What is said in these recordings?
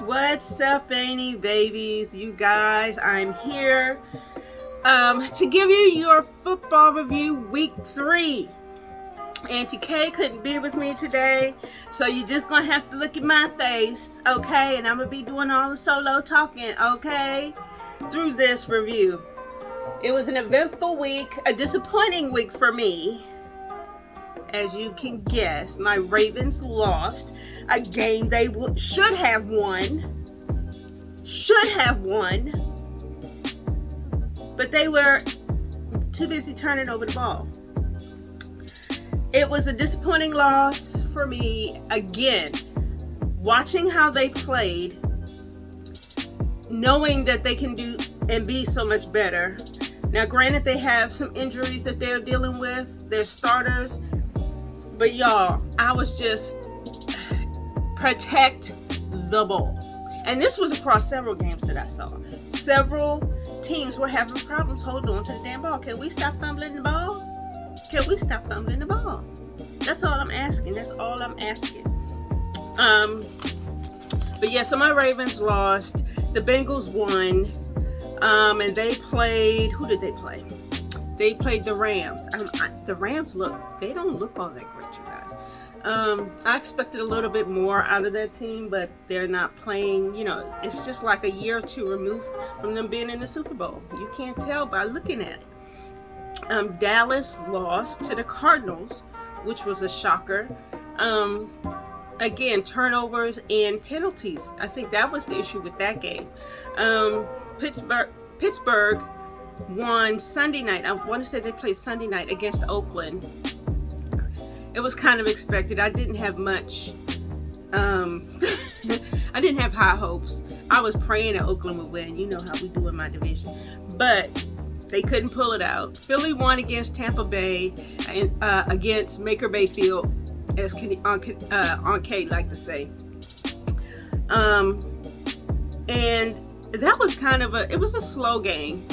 What's up, Annie babies? You guys, I'm here to give you your football review week 3. Auntie K couldn't be with me today, so you're just gonna have to look at my face, okay? And I'm gonna be doing all the solo talking, okay? Through this review. It was an eventful week, a disappointing week for me. As you can guess, my Ravens lost a game they should have won. But they were too busy turning over the ball. It was a disappointing loss for me. Again, watching how they played, knowing that they can do and be so much better. Now, granted, they have some injuries that they're dealing with. They're starters. But y'all, I was just protect the ball. And this was across several games that I saw. Several teams were having problems holding on to the damn ball. Can we stop fumbling the ball? Can we stop fumbling the ball? That's all I'm asking. That's all I'm asking. But yeah, so my Ravens lost. The Bengals won. And they played, who did they play? They played the Rams. The Rams they don't look all that great, you guys. I expected a little bit more out of that team, but they're not playing, it's just like a year or two removed from them being in the Super Bowl. You can't tell by looking at it. Dallas lost to the Cardinals, which was a shocker. Again, turnovers and penalties. I think that was the issue with that game. Pittsburgh won Sunday night. I want to say they played Sunday night against Oakland. It was kind of expected. I didn't have much. I didn't have high hopes. I was praying that Oakland would win. You know how we do in my division. But they couldn't pull it out. Philly won against Tampa Bay and against Maker Bayfield, as Aunt Kate like to say. And that was kind of it was a slow game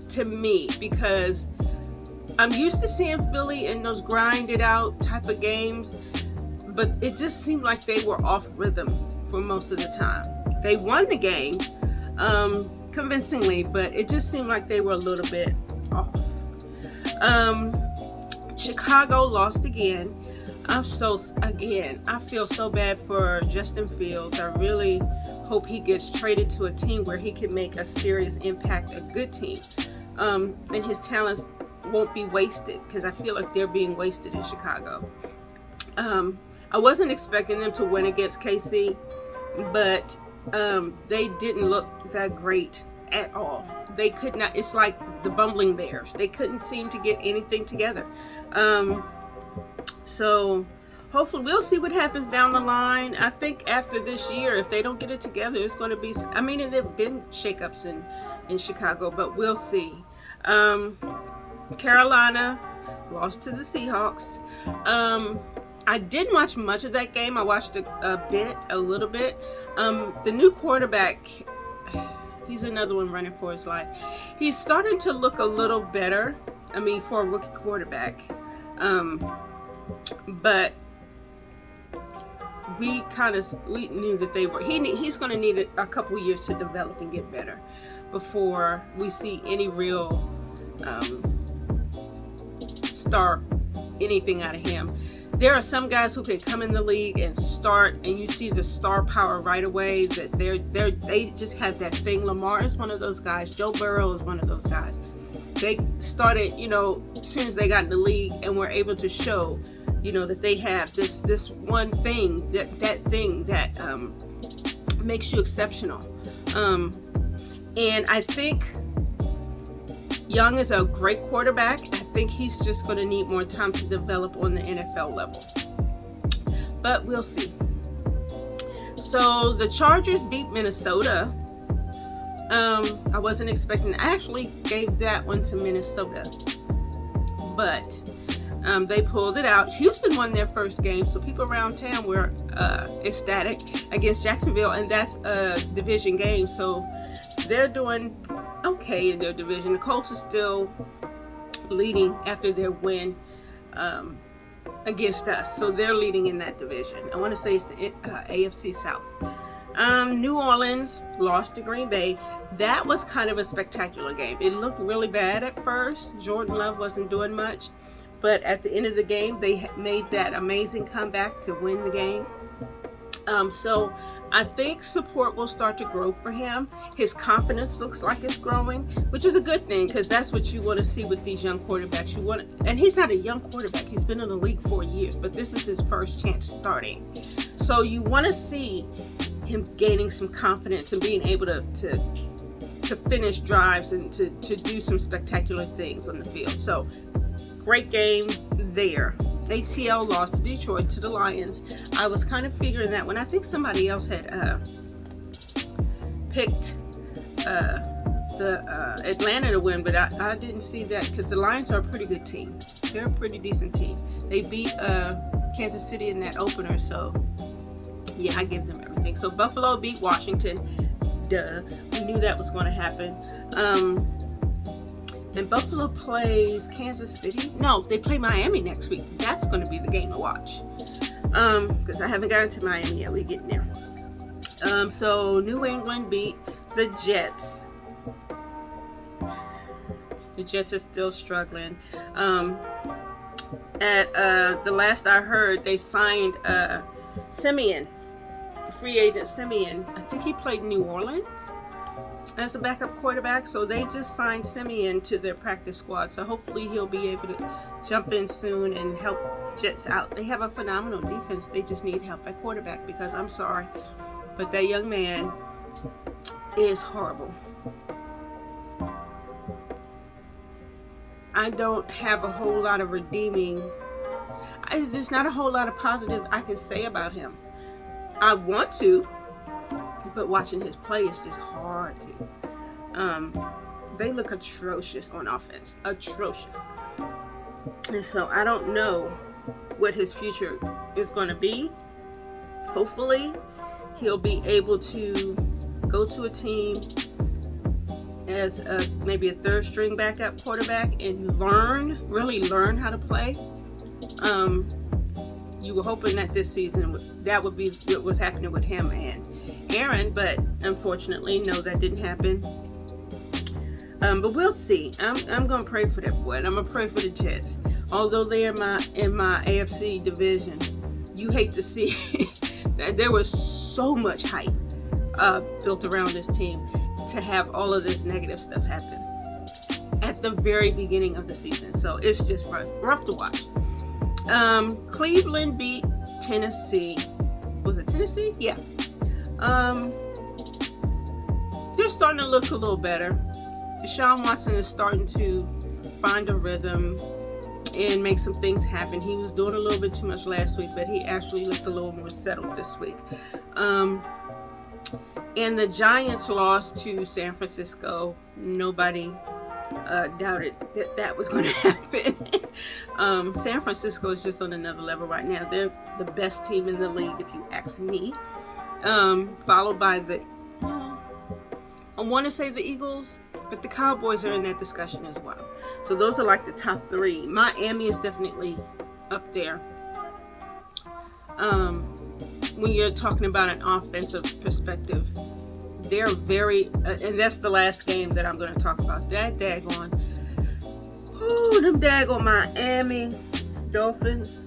to me, because I'm used to seeing Philly in those grinded out type of games, but it just seemed like they were off rhythm for most of the time. They won the game convincingly, but it just seemed like they were a little bit off. Chicago lost again. I feel so bad for Justin Fields. I really hope he gets traded to a team where he can make a serious impact, a good team. And his talents won't be wasted, because I feel like they're being wasted in Chicago. I wasn't expecting them to win against KC, but they didn't look that great at all. They could not. It's like the bumbling bears. They couldn't seem to get anything together. So hopefully we'll see what happens down the line. I think after this year, if they don't get it together, it's going to be, and there have been shakeups in Chicago, but we'll see. Carolina lost to the Seahawks. I didn't watch much of that game. I watched a little bit. The new quarterback, he's another one running for his life. He's starting to look a little better. For a rookie quarterback. But we knew that he's going to need a couple years to develop and get better before we see any real star anything out of him. There are some guys who can come in the league and start, and you see the star power right away, that they just have that thing. Lamar is one of those guys. Joe Burrow is one of those guys. They started, as soon as they got in the league, and were able to show, that they have this one thing, that thing that makes you exceptional. And I think Young is a great quarterback. I think he's just going to need more time to develop on the NFL level. But we'll see. So the Chargers beat Minnesota. I wasn't expecting. I actually gave that one to Minnesota, but they pulled it out. Houston won their first game, so people around town were ecstatic against Jacksonville, and that's a division game, so they're doing okay in their division. The Colts are still leading after their win against us, so they're leading in that division. I want to say it's the AFC South. New Orleans lost to Green Bay. That was kind of a spectacular game. It looked really bad at first. Jordan Love wasn't doing much, but at the end of the game, they made that amazing comeback to win the game. So I think support will start to grow for him. His confidence looks like it's growing, which is a good thing, because that's what you want to see with these young quarterbacks. And he's not a young quarterback. He's been in the league 4 years, but this is his first chance starting. So you want to see him gaining some confidence and being able to finish drives and to do some spectacular things on the field. So great game there. ATL lost to Detroit to the Lions. I was kind of figuring that when I think somebody else had picked the Atlanta to win, but I didn't see that, because the Lions are a pretty good team. They're a pretty decent team. They beat Kansas City in that opener, so yeah, I give them everything. So Buffalo beat Washington. Duh. We knew that was going to happen. And Buffalo plays Kansas City. No, they play Miami next week. That's going to be the game to watch. Because I haven't gotten to Miami yet. We're getting there. So New England beat the Jets. The Jets are still struggling. At the last I heard, they signed Simeon, free agent Simeon. I think he played New Orleans as a backup quarterback, so they just signed Simeon to their practice squad, so hopefully he'll be able to jump in soon and help Jets out. They have a phenomenal defense. They just need help at quarterback, because I'm sorry, but that young man is horrible. I don't have a whole lot of there's not a whole lot of positive I can say about him. I want to, but watching his play is just hard to. They look atrocious on offense. Atrocious. And so I don't know what his future is going to be. Hopefully, he'll be able to go to a team as maybe a third string backup quarterback and really learn how to play. You were hoping that this season that would be what was happening with him and Aaron, but unfortunately, no, that didn't happen. But we'll see. I'm gonna pray for that boy, and I'm gonna pray for the Jets. Although they're in my AFC division, you hate to see that there was so much hype built around this team to have all of this negative stuff happen at the very beginning of the season. So it's just rough to watch. Cleveland beat Tennessee. Was it Tennessee? Yeah. They're starting to look a little better. Deshaun Watson is starting to find a rhythm and make some things happen. He was doing a little bit too much last week, but he actually looked a little more settled this week. And the Giants lost to San Francisco. Nobody doubted that was going to happen. San Francisco is just on another level right now. They're the best team in the league, if you ask me. Followed by I want to say the Eagles, but the Cowboys are in that discussion as well. So those are like the top three. Miami is definitely up there. When you're talking about an offensive perspective, they're very, and that's the last game that I'm going to talk about. That daggone, them daggone Miami Dolphins.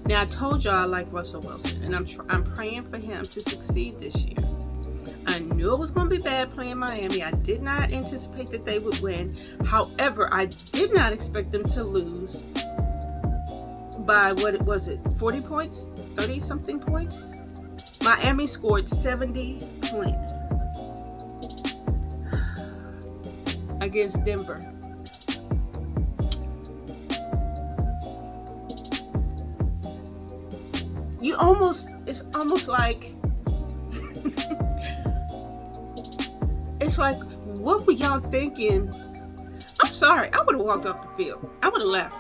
Now I told y'all I like Russell Wilson, and I'm praying for him to succeed this year. I knew it was going to be bad playing Miami. I did not anticipate that they would win. However, I did not expect them to lose by, what was it, 40 points? 30 something points? Miami scored 70 points against Denver. It's almost like it's like, what were y'all thinking? I'm sorry, I would have walked off the field. I would have left.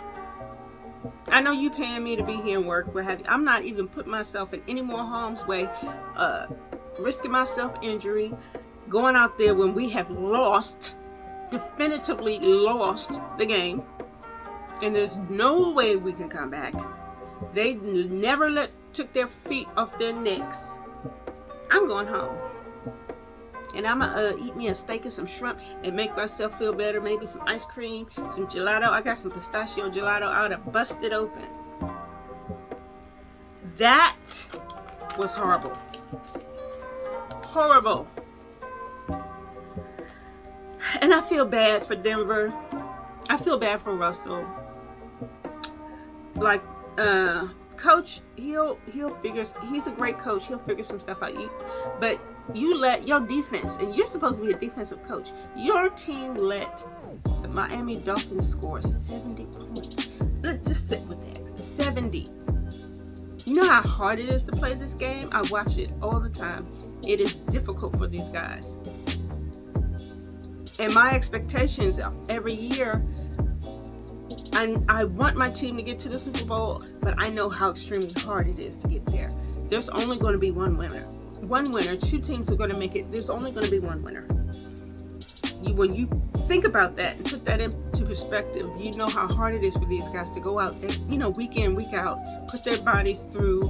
I know you paying me to be here and work, but I'm not even putting myself in any more harm's way, risking myself injury, going out there when we have definitively lost the game, and there's no way we can come back. They never took their feet off their necks. I'm going home. And I'm going to eat me a steak and some shrimp and make myself feel better. Maybe some ice cream, some gelato. I got some pistachio gelato. I would have busted open. That was horrible. Horrible. And I feel bad for Denver. I feel bad for Russell. Like, coach, he'll figure, he's a great coach. He'll figure some stuff out. But you let your defense, and you're supposed to be a defensive coach. Your team let the Miami Dolphins score 70 points. Let's just sit with that. 70. You know how hard it is to play this game? I watch it all the time. It is difficult for these guys. And my expectations every year, I want my team to get to the Super Bowl, but I know how extremely hard it is to get there. There's only going to be one winner. One winner. Two teams are going to make it. There's only going to be one winner. When you think about that and put that into perspective, you know how hard it is for these guys to go out, week in, week out, put their bodies through,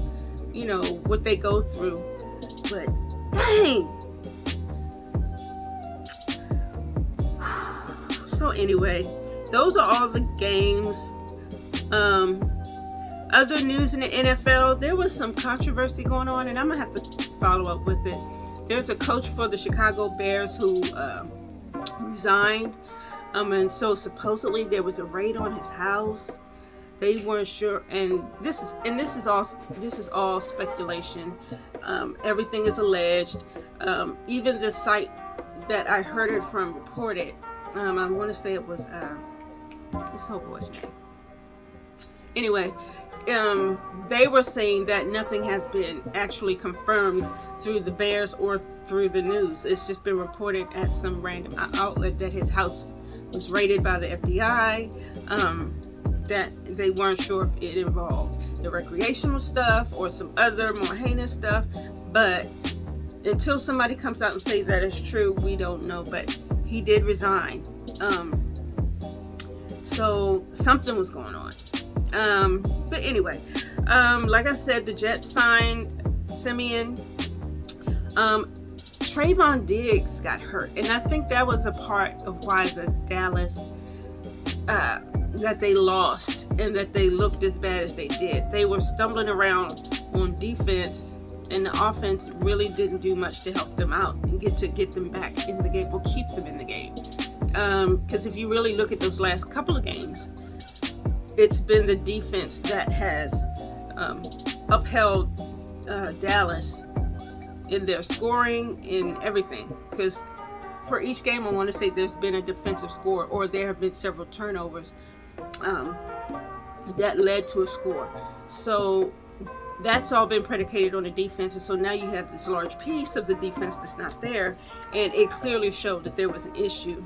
what they go through. But dang. So anyway, those are all the games. Other news in the NFL, there was some controversy going on, and I'm going to have to follow up with it. There's a coach for the Chicago Bears who resigned. And so supposedly there was a raid on his house. They weren't sure, and this is all speculation. Everything is alleged. Even the site that I heard it from reported. I want to say it was this whole boy's name. Anyway, they were saying that nothing has been actually confirmed through the Bears or through the news. It's just been reported at some random outlet that his house was raided by the FBI. That they weren't sure if it involved the recreational stuff or some other more heinous stuff. But until somebody comes out and say that it's true, we don't know. But he did resign. So something was going on. But anyway, like I said, the Jets signed Simeon. Trayvon Diggs got hurt, and I think that was a part of why the Dallas that they lost and that they looked as bad as they did. They were stumbling around on defense, and the offense really didn't do much to help them out and get them back in the game or keep them in the game. Because if you really look at those last couple of games, it's been the defense that has upheld Dallas in their scoring, in everything. Because for each game, I want to say there's been a defensive score, or there have been several turnovers that led to a score. So that's all been predicated on the defense. And so now you have this large piece of the defense that's not there, and it clearly showed that there was an issue.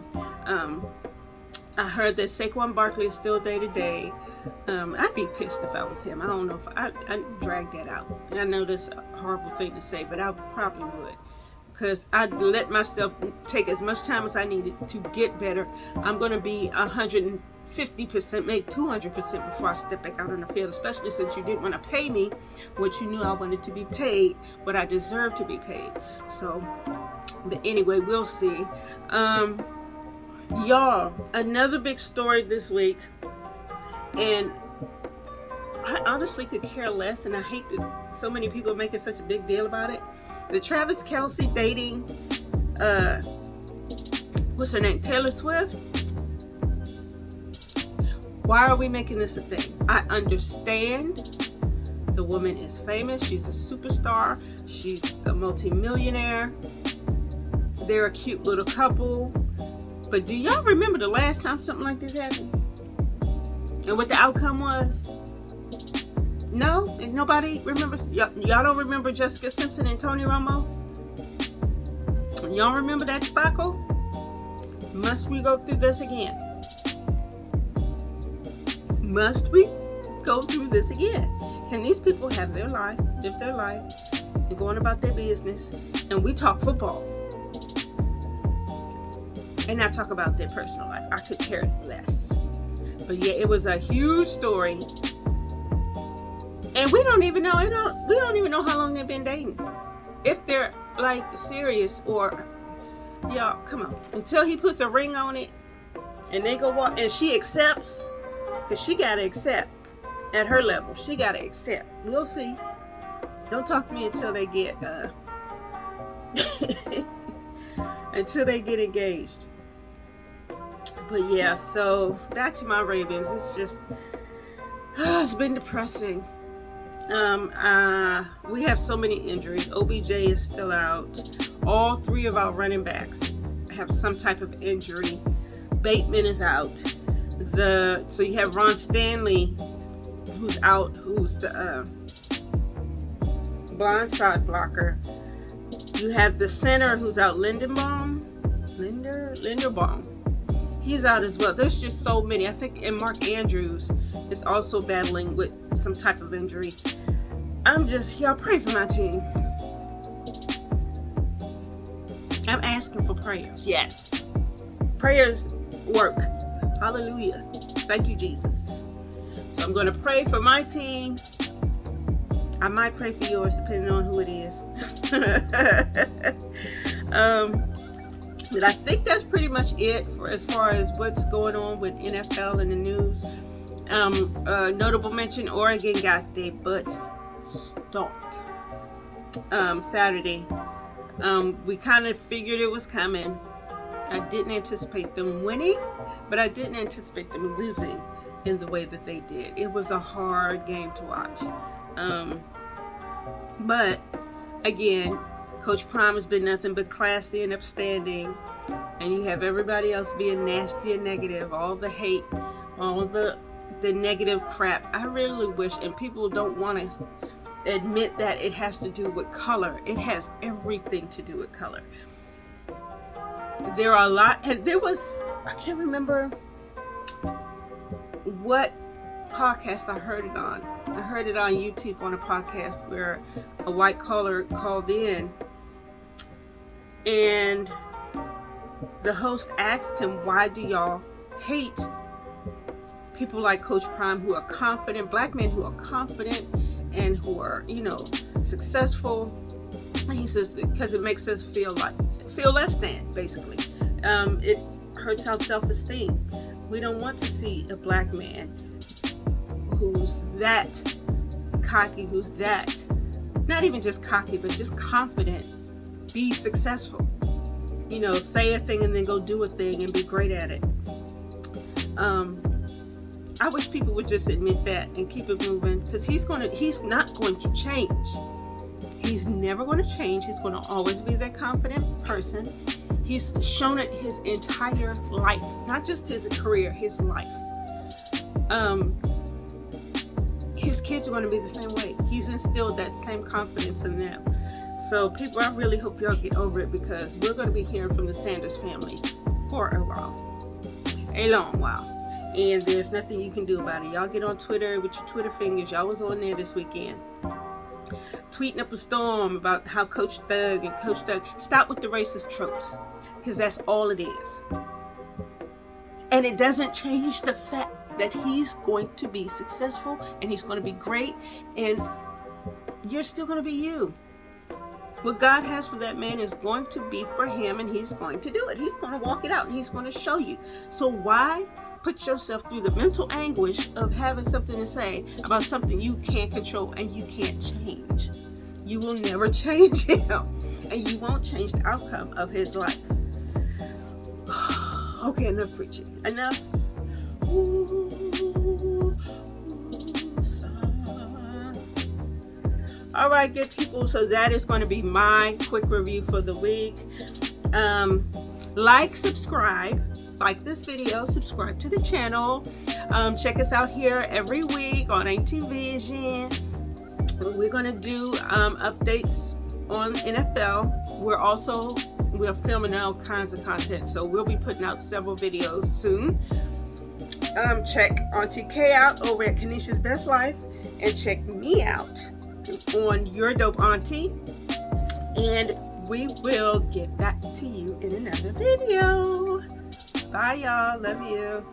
I heard that Saquon Barkley is still day-to-day. I'd be pissed if I was him. I don't know if I'd drag that out. I know that's a horrible thing to say, but I probably would. Because I'd let myself take as much time as I needed to get better. I'm going to be 150%, maybe 200% before I step back out on the field, especially since you didn't want to pay me what you knew I wanted to be paid, what I deserve to be paid. So, but anyway, we'll see. Y'all, another big story this week, and I honestly could care less, and I hate that so many people are making such a big deal about it. The Travis Kelce dating, what's her name, Taylor Swift? Why are we making this a thing? I understand the woman is famous, she's a superstar, she's a multi-millionaire, they're a cute little couple. But do y'all remember the last time something like this happened? And what the outcome was? No? And nobody remembers? Y'all don't remember Jessica Simpson and Tony Romo? Y'all remember that debacle? Must we go through this again? Must we go through this again? Can these people have their life, live their life, and go on about their business, and we talk football? And not talk about their personal life. I could care less. But yeah, it was a huge story. And we don't even know. We don't even know how long they've been dating. If they're like serious or, y'all, come on. Until he puts a ring on it, and they go walk, and she accepts, because she gotta accept at her level. She gotta accept. We'll see. Don't talk to me until they get until they get engaged. But yeah, so back to my Ravens. It's just it's been depressing. We have so many injuries. OBJ is still out. All three of our running backs have some type of injury. Bateman is out. So you have Ron Stanley, who's out, who's the blindside blocker. You have the center who's out, Linderbaum. He's out as well. There's just so many. I think, and Mark Andrews is also battling with some type of injury. Y'all pray for my team. I'm asking for prayers. Yes. Prayers work. Hallelujah. Thank you, Jesus. So I'm going to pray for my team. I might pray for yours, depending on who it is. But I think that's pretty much it for as far as what's going on with NFL and the news. Notable mention, Oregon got their butts stomped Saturday. We kind of figured it was coming. I didn't anticipate them winning, but I didn't anticipate them losing in the way that they did. It was a hard game to watch. But again, Coach Prime has been nothing but classy and upstanding, and you have everybody else being nasty and negative, all the hate, all the negative crap. I really wish, and people don't want to admit that it has to do with color. It has everything to do with color. There are a lot, and I can't remember what podcast I heard it on. I heard it on YouTube on a podcast where a white caller called in, and the host asked him, why do y'all hate people like Coach Prime who are confident, black men who are confident and who are, successful? And he says, because it makes us feel less than, basically. It hurts our self-esteem. We don't want to see a black man who's that cocky, who's that, not even just cocky, but just confident, be successful. Say a thing and then go do a thing and be great at it. I wish people would just admit that and keep it moving, because he's not going to change. He's never going to change. He's going to always be that confident person. He's shown it his entire life, not just his career, his life. His kids are going to be the same way. He's instilled that same confidence in them. So people, I really hope y'all get over it, because we're going to be hearing from the Sanders family for a long while. And there's nothing you can do about it. Y'all get on Twitter with your Twitter fingers. Y'all was on there this weekend, tweeting up a storm about how Coach Thug, stop with the racist tropes, because that's all it is. And it doesn't change the fact that he's going to be successful and he's going to be great, and you're still going to be you. What God has for that man is going to be for him, and he's going to do it. He's going to walk it out, and he's going to show you. So why put yourself through the mental anguish of having something to say about something you can't control and you can't change? You will never change him, and you won't change the outcome of his life. Okay, enough preaching. Enough. All right, good people. So that is going to be my quick review for the week. Subscribe. Like this video, subscribe to the channel. Check us out here every week on auntievision. We're going to do updates on NFL. We're filming all kinds of content, so we'll be putting out several videos soon. Check Auntie K out over at Kanisha's Best Life, and check me out on Your Dope Auntie. And we will get back to you in another video. Bye, y'all. Love you.